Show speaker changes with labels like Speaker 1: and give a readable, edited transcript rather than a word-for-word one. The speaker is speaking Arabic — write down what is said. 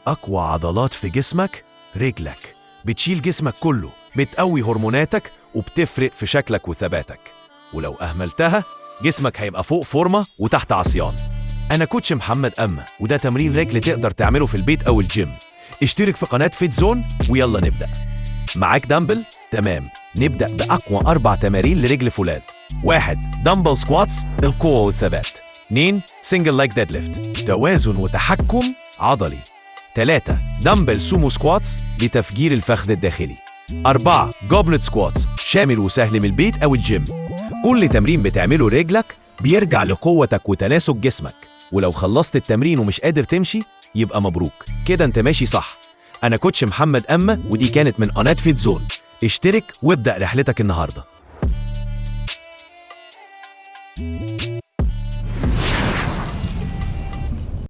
Speaker 1: أقوى عضلات في جسمك رجلك، بتشيل جسمك كله، بتقوي هرموناتك وبتفرق في شكلك وثباتك. ولو أهملتها جسمك هيبقى فوق فورمة وتحت عصيان. أنا كوتش محمد أمة، وده تمرين رجل تقدر تعمله في البيت أو الجيم. اشترك في قناة فيت زون ويلا نبدأ. معاك دمبل؟ تمام، نبدأ بأقوى 4 تمارين لرجل فولاذ. 1. دمبل سكواتس، القوة والثبات. 2. سنجل لايك ديدليفت، توازن وتحكم عضلي. 3. دمبل سومو سكواتس لتفجير الفخذ الداخلي. 4. جوبلت سكواتس، شامل وسهل من البيت أو الجيم. كل تمرين بتعمله رجلك بيرجع لقوتك وتناسق جسمك، ولو خلصت التمرين ومش قادر تمشي يبقى مبروك، كده انت ماشي صح. أنا كوتش محمد أمة، ودي كانت من قناة فيت زون. اشترك وابدأ رحلتك النهاردة.